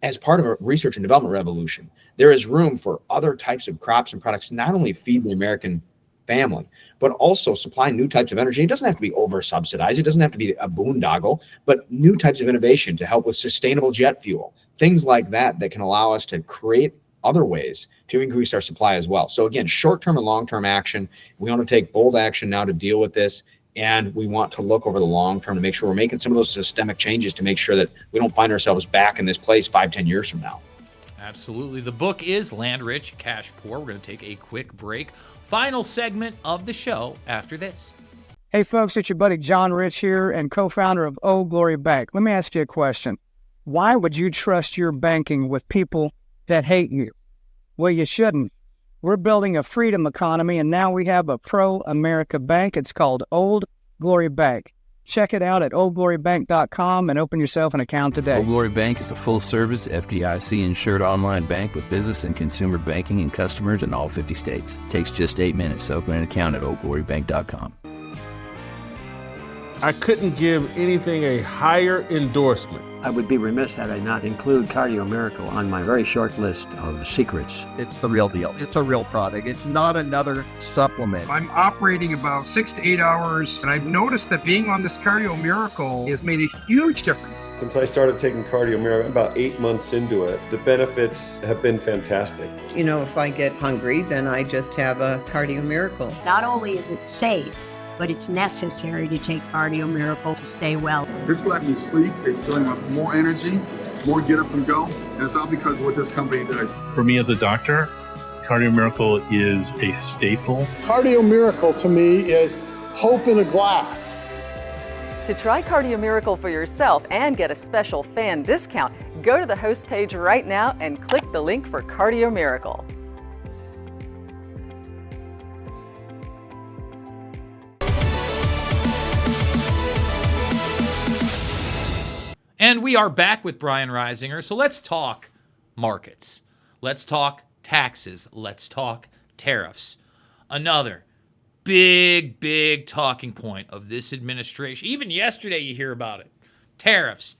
as part of a research and development revolution, there is room for other types of crops and products to not only feed the American family, but also supply new types of energy. It doesn't have to be over subsidized. It doesn't have to be a boondoggle, but new types of innovation to help with sustainable jet fuel, things like that can allow us to create other ways to increase our supply as well. So again, short-term and long-term action. We want to take bold action now to deal with this. And we want to look over the long term to make sure we're making some of those systemic changes to make sure that we don't find ourselves back in this place 5-10 years from now. Absolutely. The book is Land Rich, Cash Poor. We're going to take a quick break. Final segment of the show after this. Hey, folks, it's your buddy John Rich here and co-founder of Old Glory Bank. Let me ask you a question. Why would you trust your banking with people that hate you? Well, you shouldn't. We're building a freedom economy, and now we have a pro-America bank. It's called Old Glory Bank. Check it out at oldglorybank.com and open yourself an account today. Old Glory Bank is a full-service, FDIC-insured online bank with business and consumer banking and customers in all 50 states. It takes just 8 minutes to open an account at oldglorybank.com. I couldn't give anything a higher endorsement. I would be remiss had I not include Cardio Miracle on my very short list of secrets. It's the real deal. It's a real product. It's not another supplement. I'm operating about 6 to 8 hours, and I've noticed that being on this Cardio Miracle has made a huge difference. Since I started taking Cardio Miracle about 8 months into it, the benefits have been fantastic. If I get hungry, then I just have a Cardio Miracle. Not only is it safe, but it's necessary to take Cardio Miracle to stay well. This let me sleep and feeling with more energy, more get up and go, and it's all because of what this company does. For me as a doctor, Cardio Miracle is a staple. Cardio Miracle to me is hope in a glass. To try Cardio Miracle for yourself and get a special fan discount, go to the host page right now and click the link for Cardio Miracle. And we are back with Brian Reisinger. So let's talk markets. Let's talk taxes. Let's talk tariffs. Another big talking point of this administration. Even yesterday you hear about it. Tariffs.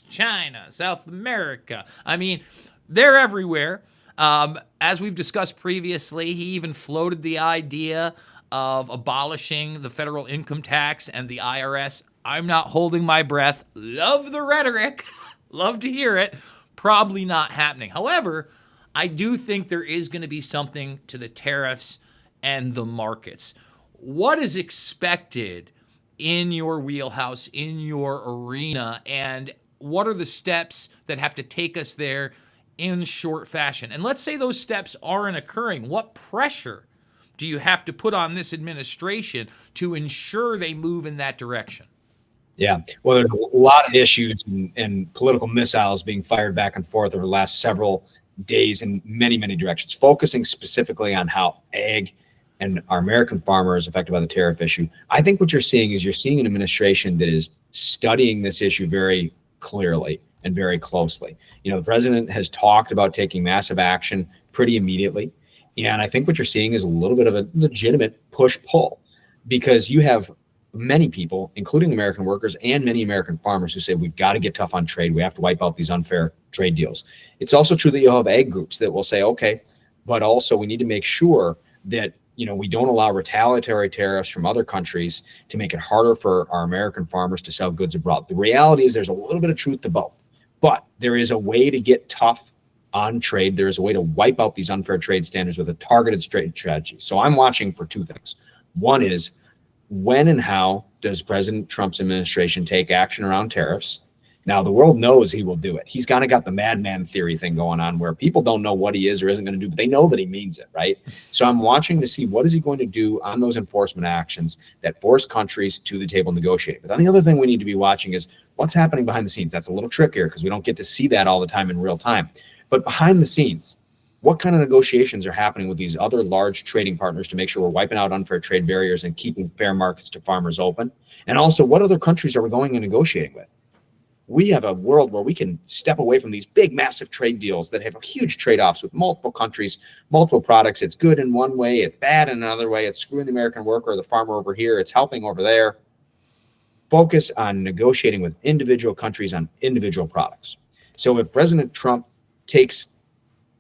China, South America. I mean, they're everywhere. As we've discussed previously, he even floated the idea of abolishing the federal income tax and the IRS. I'm not holding my breath. Love the rhetoric. Love to hear it. Probably not happening. However, I do think there is going to be something to the tariffs and the markets. What is expected in your wheelhouse, in your arena, and what are the steps that have to take us there in short fashion? And let's say those steps aren't occurring. What pressure do you have to put on this administration to ensure they move in that direction? Yeah, well, there's a lot of issues and political missiles being fired back and forth over the last several days in many directions, focusing specifically on how ag and our American farmer is affected by the tariff issue. I think what you're seeing is an administration that is studying this issue very clearly and very closely. You know, the president has talked about taking massive action pretty immediately. And I think what you're seeing is a little bit of a legitimate push-pull, because you have many people, including American workers and many American farmers, who say we've got to get tough on trade. We have to wipe out these unfair trade deals. It's also true that you'll have ag groups that will say, okay, but also we need to make sure that, you know, we don't allow retaliatory tariffs from other countries to make it harder for our American farmers to sell goods abroad. The reality is there's a little bit of truth to both, but there is a way to get tough on trade. There is a way to wipe out these unfair trade standards with a targeted trade strategy. So I'm watching for two things. One is, when and how does President Trump's administration take action around tariffs? Now, the world knows he will do it. He's kind of got the madman theory thing going on where people don't know what he is or isn't going to do, but they know that he means it, right? So I'm watching to see what is he going to do on those enforcement actions that force countries to the table negotiating. But then the other thing we need to be watching is what's happening behind the scenes. That's a little trickier because we don't get to see that all the time in real time. But behind the scenes, what kind of negotiations are happening with these other large trading partners to make sure we're wiping out unfair trade barriers and keeping fair markets to farmers open? And also, what other countries are we going and negotiating with? We have a world where we can step away from these big, massive trade deals that have huge trade-offs with multiple countries, multiple products. It's good in one way, it's bad in another way. It's screwing the American worker or the farmer over here. It's helping over there. Focus on negotiating with individual countries on individual products. So if President Trump takes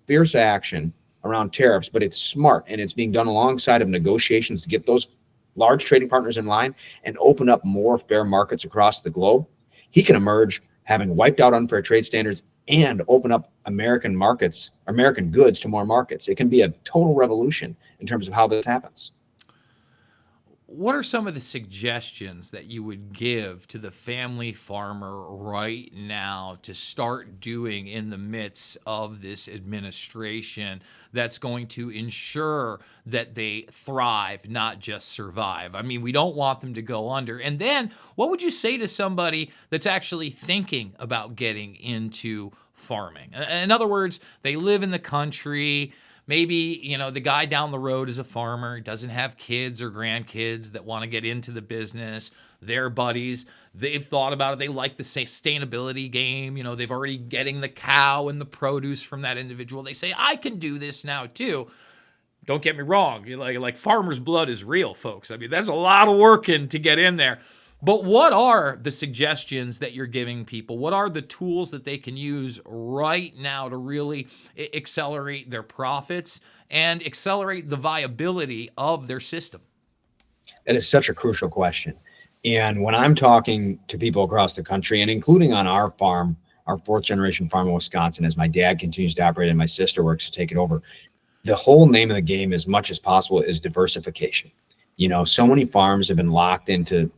fierce action around tariffs, but it's smart and it's being done alongside of negotiations to get those large trading partners in line and open up more fair markets across the globe, he can emerge having wiped out unfair trade standards and open up American markets, American goods to more markets. It can be a total revolution in terms of how this happens. What are some of the suggestions that you would give to the family farmer right now to start doing in the midst of this administration that's going to ensure that they thrive, not just survive? I mean, we don't want them to go under. And then what would you say to somebody that's actually thinking about getting into farming? In other words, they live in the country. Maybe, you know, the guy down the road is a farmer, doesn't have kids or grandkids that want to get into the business. Their buddies, they've thought about it. They like the sustainability game. You know, they've already getting the cow and the produce from that individual. They say, I can do this now too. Don't get me wrong. Like farmer's blood is real, folks. I mean, that's a lot of working to get in there. But what are the suggestions that you're giving people? What are the tools that they can use right now to really accelerate their profits and accelerate the viability of their system? That is such a crucial question. And when I'm talking to people across the country, and including on our farm, our fourth generation farm in Wisconsin, as my dad continues to operate and my sister works to take it over, the whole name of the game, as much as possible, is diversification. So many farms have been locked into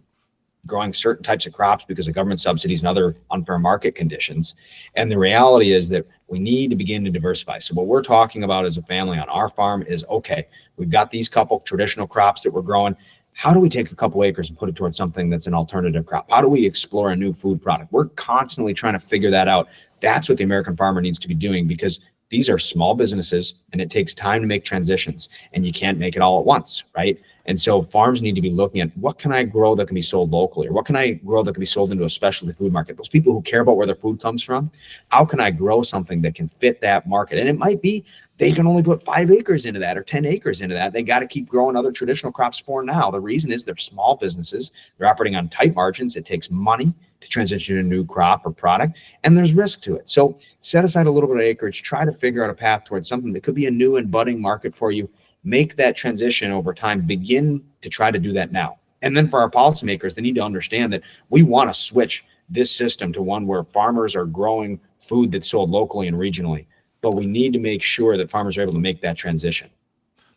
growing certain types of crops because of government subsidies and other unfair market conditions. And the reality is that we need to begin to diversify. So what we're talking about as a family on our farm is, okay, we've got these couple traditional crops that we're growing. How do we take a couple acres and put it towards something that's an alternative crop? How do we explore a new food product? We're constantly trying to figure that out. That's what the American farmer needs to be doing, because these are small businesses and it takes time to make transitions, and you can't make it all at once, right? And so farms need to be looking at, what can I grow that can be sold locally? Or what can I grow that can be sold into a specialty food market? Those people who care about where their food comes from, how can I grow something that can fit that market? And it might be they can only put 5 acres into that or 10 acres into that. They got to keep growing other traditional crops for now. The reason is they're small businesses. They're operating on tight margins. It takes money to transition to a new crop or product, and there's risk to it. So set aside a little bit of acreage, try to figure out a path towards something that could be a new and budding market for you. Make that transition over time. Begin to try to do that now. And then for our policymakers, they need to understand that we want to switch this system to one where farmers are growing food that's sold locally and regionally. But we need to make sure that farmers are able to make that transition.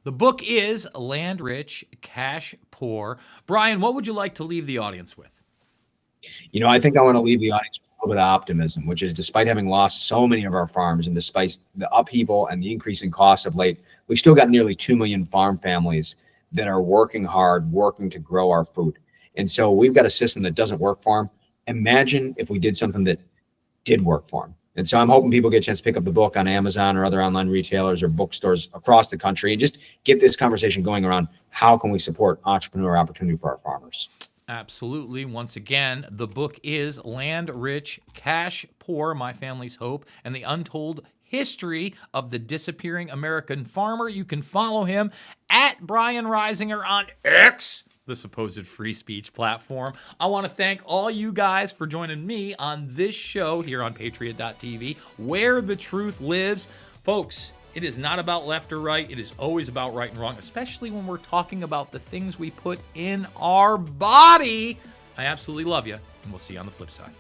The book is Land Rich, Cash Poor. Brian, what would you like to leave the audience with? I think I want to leave the audience with a little bit of optimism, which is, despite having lost so many of our farms and despite the upheaval and the increase in costs of late, we've still got nearly 2 million farm families that are working hard, working to grow our food. And so we've got a system that doesn't work for them. Imagine if we did something that did work for them. And so I'm hoping people get a chance to pick up the book on Amazon or other online retailers or bookstores across the country and just get this conversation going around how can we support entrepreneur opportunity for our farmers. Absolutely. Once again, the book is Land Rich, Cash Poor, My Family's Hope, and the Untold History of the Disappearing American Farmer. You can follow him at Brian Reisinger on X, the supposed free speech platform. I want to thank all you guys for joining me on this show here on Patriot.tv, where the truth lives. Folks, it is not about left or right. It is always about right and wrong, especially when we're talking about the things we put in our body. I absolutely love you, and we'll see you on the flip side.